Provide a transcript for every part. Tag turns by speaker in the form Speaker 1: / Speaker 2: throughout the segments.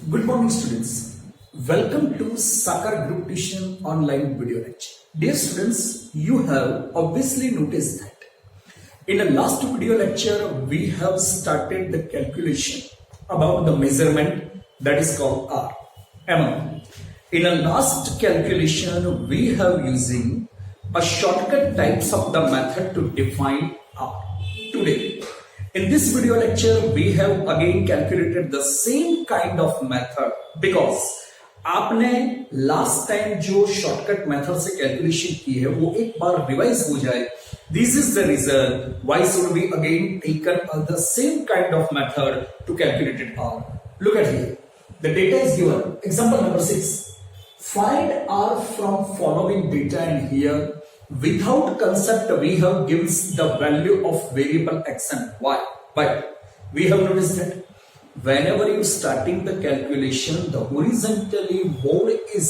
Speaker 1: Good morning, students. Welcome to Sakar Group Tuition online video lecture. Dear students, you have obviously noticed that in the last video lecture, we have started the calculation about the measurement that is called R. In the last calculation, we have using a shortcut types of the method to define R. Today, in this video lecture, we have again calculated the same kind of method because आपने last time जो shortcut method से calculation की है वो एक बार revise हो जाए. This is the reason why should we again taken the same kind of method to calculate it R. Look at here. The data is given. Example number 6. Find R from following data, and here without concept we have gives the value of variable x and y. But we have noticed that whenever you starting the calculation, the horizontally mode is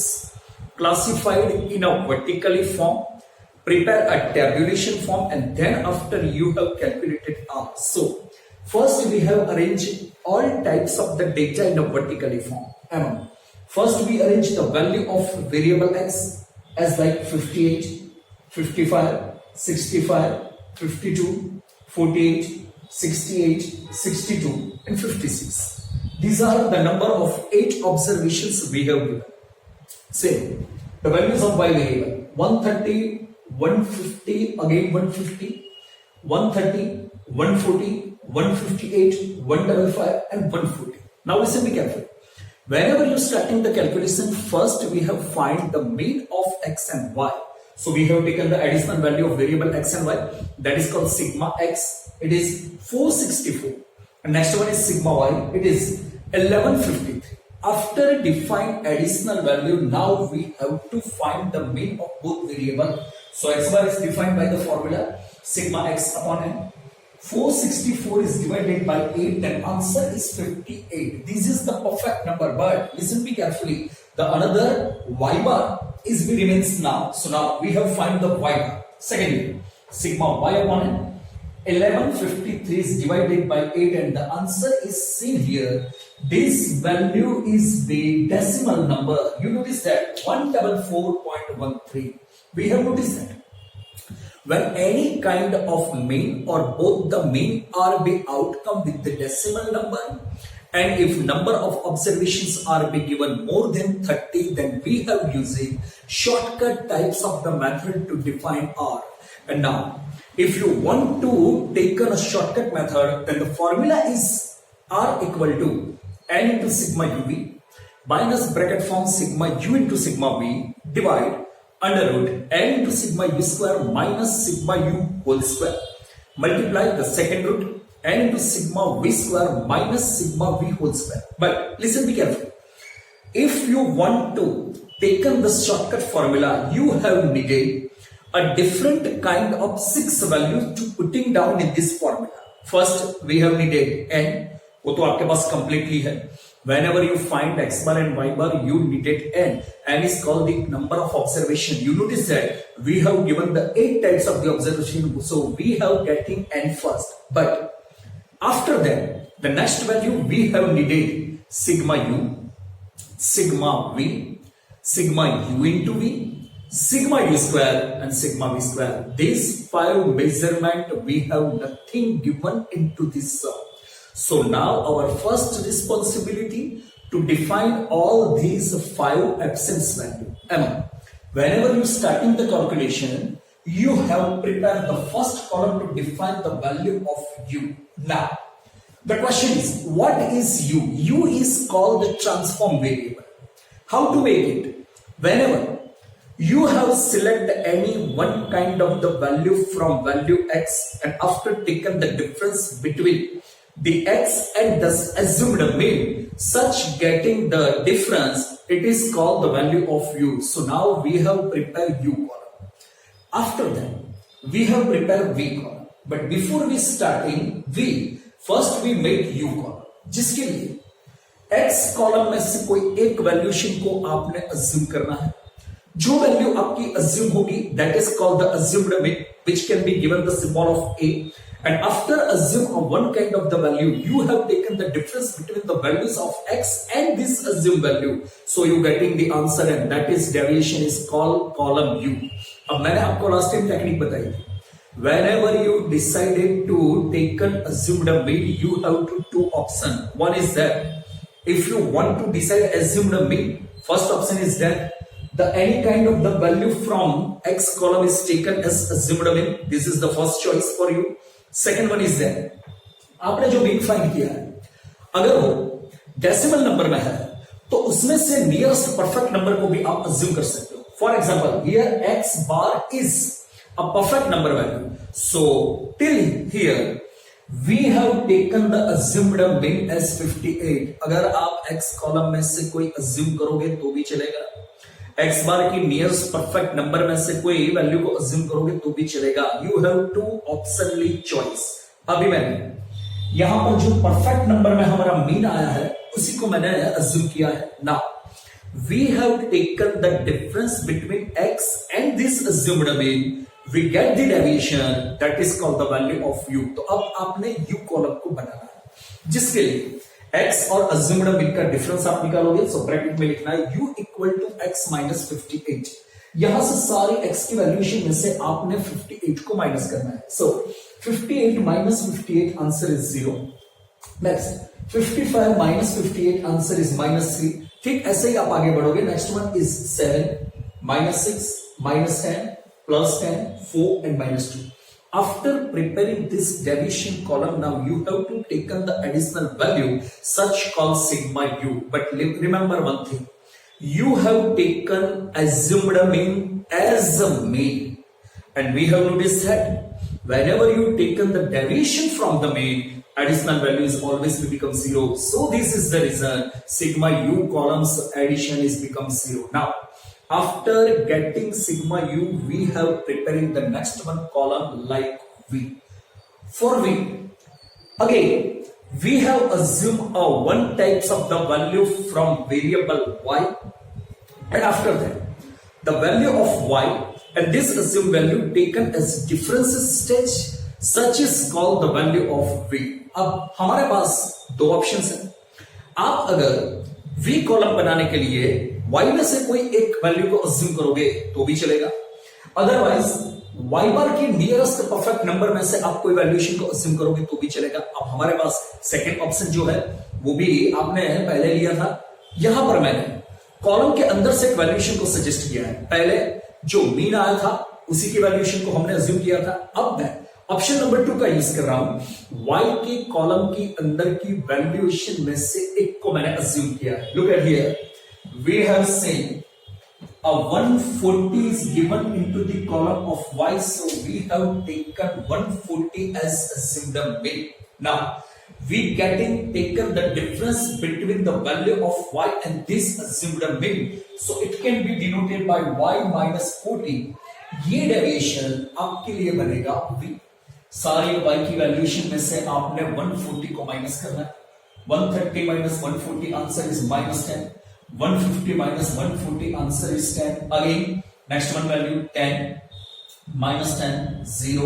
Speaker 1: classified in a vertically form. Prepare a tabulation form, and then after you have calculated R. So first we have arranged all types of the data in a vertically form. First we arrange the value of variable x as like 58, 55, 65, 52, 48, 68, 62 and 56. These are the number of 8 observations we have given. Same, the values of y variable 130, 150, again 150, 130, 140, 158, 155 and 140. Now listen be careful. Whenever you starting the calculation, first we have find the mean of x and y. So we have taken the additional value of variable x and y, that is called sigma x. It is 464. And next one is sigma y. It is 1153. After define additional value, now we have to find the mean of both variable. So x bar is defined by the formula sigma x upon n. 464 is divided by 8, and answer is 58. This is the perfect number, but listen me carefully. The another y bar is remains now. So now we have find the y bar. Secondly, sigma y upon n. 1153 is divided by 8, and the answer is seen here. This value is the decimal number. You notice that 144.13. We have noticed that when any kind of mean or both the mean are the outcome with the decimal number, and if number of observations are be given more than 30, then we have using shortcut types of the method to define R. And now if you want to take a shortcut method, then the formula is R equal to n into sigma uv minus bracket form sigma u into sigma v divide under root n into sigma u square minus sigma u whole square multiply the second root n into sigma v square minus sigma v whole square. But listen be careful. If you want to taken the shortcut formula, you have needed a different kind of 6 values to putting down in this formula. First we have needed n, वो तो आपके पास completely है. Whenever you find x bar and y bar, you needed n. N is called the number of observation. You notice that we have given the 8 types of the observation, so we have getting n first. But after that, the next value we have needed sigma u, sigma v, sigma u into v, sigma u square and sigma v square. These 5 measurement we have nothing given into this sum. So now our first responsibility to define all these 5 absence value. Whenever you starting the calculation, you have prepared the first column to define the value of u. Now the question is, what is u? U is called the transform variable. How to make it? Whenever you have select any one kind of the value from value x, and after taken the difference between the x and the assumed mean, such getting the difference, it is called the value of u. So now we have prepared u column. After that we have prepared v column. But before we starting v, first we make u column, जिसके लिए x column में से कोई एक valuation को आपने assume करना है. जो वैल्यू आपकी assume होगी, that is called the assumed mean, which can be given the symbol of a. And after assume one kind of the value, you have taken the difference between the values of x and this assumed value. So you getting the answer, and that is deviation is called column U. अब मैंने आपको last time technique बताई थी. Whenever you decided to take an assumed mean, you have two options. One is that if you want to decide assumed mean, first option is that the any kind of the value from x column is taken as assumed mean. This is the first choice for you. Second one is that आपने जो mean find किया है, अगर वो decimal number में है तो उसमें से नियरेस्ट परफेक्ट नंबर को भी आप अज्यूम कर सकते हो. For example here x bar is a perfect number value. So till here we have taken the assumed mean as 58. अगर आप x कॉलम में से कोई assume करोगे तो भी चलेगा, x बार की नियरेस्ट परफेक्ट नंबर में से कोई वैल्यू को assume करोगे तो भी चलेगा. You have two optionally choice. अभी मैंने यहां पर जो परफेक्ट नंबर में हमारा मीन आया है उसी को मैंने assume किया है. Now we have taken the difference between x and this assumed mean. We get the deviation that is called the value of u. तो अब आपने u कॉलम को बनाना है, जिसके लिए x और assumed mean का डिफरेंस आप निकालोगे. सो ब्रैकेट में लिखना है u equal to x minus 58. यहां से सारी x की वैल्यूएशन में से आपने 58 को माइनस करना है. सो 58 minus 58 answer is 0. Next 55 minus 58 answer is -3. ठीक ऐसे ही आप आगे बढ़ोगे. Next one is 7 minus 6 minus 10 plus 10, 4 and -2. After preparing this deviation column, now you have to taken the additional value such called sigma u. But remember one thing, you have taken assumed mean as a mean, and we have noticed that whenever you taken the deviation from the mean, additional value is always will become 0. So this is the reason sigma u columns addition is become 0. Now after getting sigma u, we have preparing the next one column like v. For v, again we have assumed one types of the value from variable y, and after that the value of y and this assumed value taken as differences stage such is called the value of v. अब हमारे पास दो options हैं. आप अगर v column बनाने के लिए y में से कोई एक वैल्यू को अज्यूम करोगे तो भी चलेगा, अदरवाइज y बार की नियरेस्ट परफेक्ट नंबर में से आप कोई वैल्यूएशन को अज्यूम करोगे तो भी चलेगा. अब हमारे पास सेकंड ऑप्शन जो है वो भी आपने पहले लिया था. यहां पर मैंने कॉलम के अंदर से एक वैल्यूएशन को सजेस्ट किया है. पहले जो मीन आया था उसी की वैल्यूएशन को हमने अज्यूम किया था. अब मैं ऑप्शन नंबर 2 का यूज कर रहा हूं. y के कॉलम की अंदर की वैल्यूएशन में से एक को मैंने अज्यूम किया है. Look at here, we have seen a 140 is given into the column of y, so we have taken 140 as assumed mean. Now we taken the difference between the value of y and this assumed mean, so it can be denoted by y minus 40. ये deviation आपके लिए बनेगा v. सारी y की valuation में से आपने 140 को माइनस करना है. 130 minus 140 answer is -10. 150 minus 140 answer is 10. Again next one value 10 minus 10 0,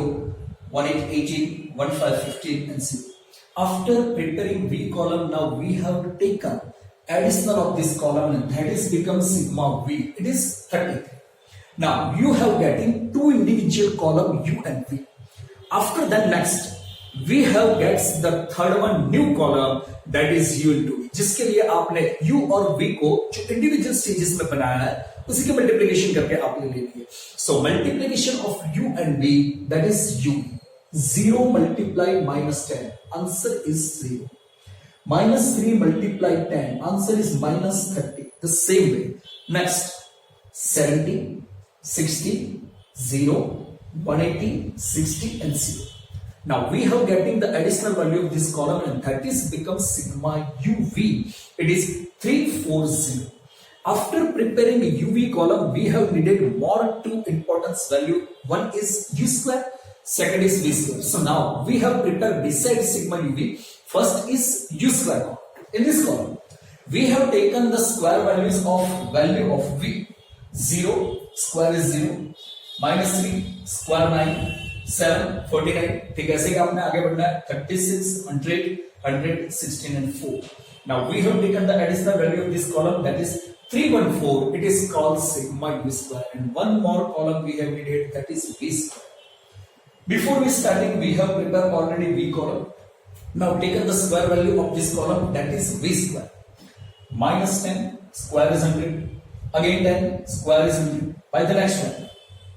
Speaker 1: 1818 1515 and 0. After preparing v column, now we have taken additional of this column and that is become sigma v. It is 33. Now you have getting two individual column u and v. After that next we have gets the third one new column that is u into v, जिसके लिए आपने u और v को जो individual stages में बनाया है उसी के मल्टीप्लिकेशन करके आपने ले लिए. So multiplication of u and v that is u. 0 multiply -10 answer is 0. -3 multiply 10 answer is -30. The same way next 70 60 0 180 60 and 0. Now we have getting the additional value of this column and that is becomes sigma uv. It is 340. After preparing a uv column, we have needed more two importance value. One is u square, second is v square. So now we have prepared beside sigma uv. First is u square. In this column we have taken the square values of value of v. 0 square is 0, -3 square 9, 749. ठीक है, ऐसे ही आपने आगे बढ़ना है 36 100 100 16 and 4. Now we have taken the additional value of this column, that is 314. It is called sigma u square, and one more column we have needed, that is v square. Before we starting, we have prepared already v column. Now taken the square value of this column, that is v square. Minus 10 square is 100. Again 10 square is 100. By the next one,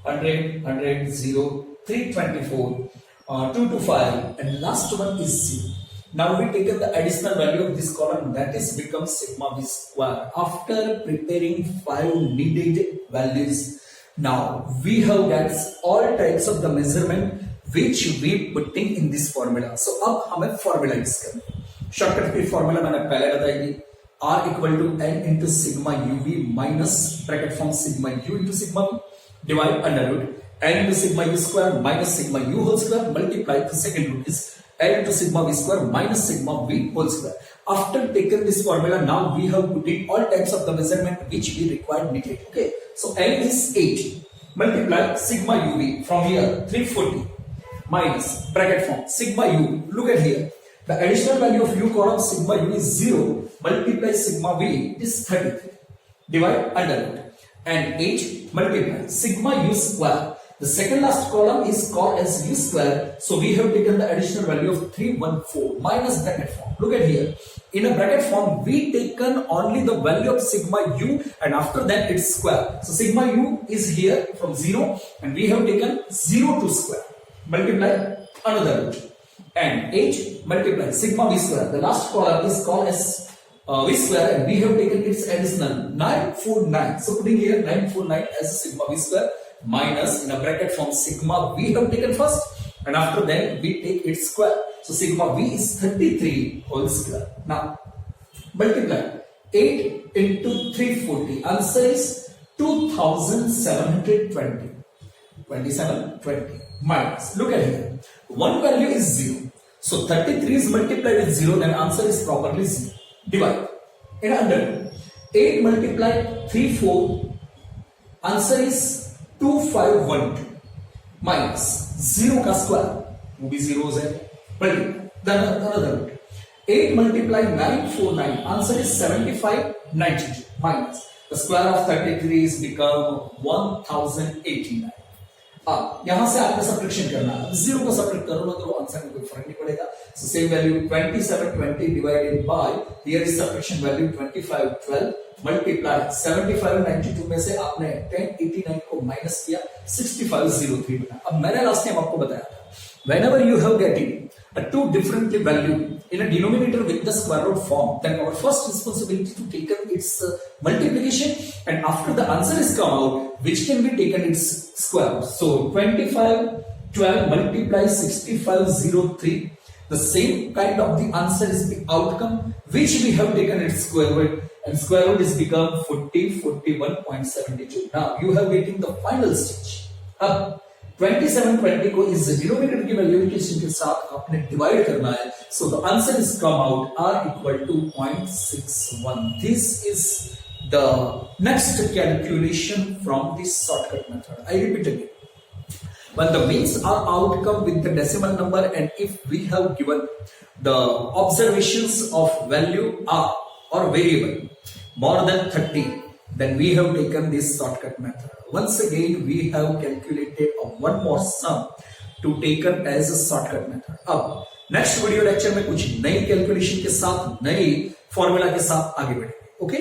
Speaker 1: 100 100 0 324 225, and last one is 0. Now we taken the additional value of this column, that is become sigma v square. After preparing 5 needed values, now we have got all types of the measurement which we putting in this formula. So अब हमें formula use करना है. Shortcut की formula मैंने पहले बताई थी. R equal to n into sigma uv minus bracket from sigma u into sigma v divide under root n into sigma u square minus sigma u whole square multiply the second root is n into sigma v square minus sigma v whole square. After taking this formula, now we have put in all types of the measurement which we required needed. Okay, so n is 8 multiply sigma uv from here 340 minus bracket form sigma u. Look at here, the additional value of u column sigma u is 0 multiply sigma v is 33 divide under root and 8 multiply sigma u square. The second last column is called as u square, so we have taken the additional value of 314 minus bracket form. Look at here, in a bracket form we taken only the value of sigma u and after that it's square. So sigma u is here from 0 and we have taken 0 to square multiply another root and 8 multiply sigma v square. The last column is called as v square and we have taken its additional 949. So putting here 949 as sigma v square minus in a bracket from sigma we have taken first and after that we take its square. So sigma v is 33 whole square. Now multiply 8 into 340. Answer is 2720. 2720 minus. Look at here. One value is 0. So 33 is multiplied with 0, then answer is properly 0. Divide. In 100. 8 multiplied 34. Answer is 2512 minus 0 का square. वो भी zeros है. Then another root. 8 multiplied 949. Answer is 7592 minus the square of 33 is become 1089. अब यहां से आपको subtraction करना है. 0 को सब्ट्रैक्ट करो ना तो आंसर में कोई फर्क नहीं पड़ेगा. So same value 2720 divided by here is subtraction value 2512 multiply 7592 में से आपने 1089 को माइनस किया 6503 बना. अब मैंने लास्ट टाइम आपको बताया था whenever you have getting a two differently value in a denominator with the square root form, then our first responsibility to take its multiplication and after the answer is come out which can be taken its square root. So 2512 multiply 6503, the same kind of the answer is the outcome which we have taken its square root and square root is become 41.72. Now you have getting the final stage. Up 2720 को इस denominator की valuation के साथ आपने divide करना है. So the answer is come out r equal to 0.61. This is the next calculation from this shortcut method. I repeat again. When the means are outcome with the decimal number and if we have given the observations of value r or variable more than 30, then we have taken this shortcut method. Once again we have calculated one more sum to taken as a shortcut method. अब next video lecture में कुछ नई calculation के साथ नई formula के साथ आगे बढ़ेंगे. ओके.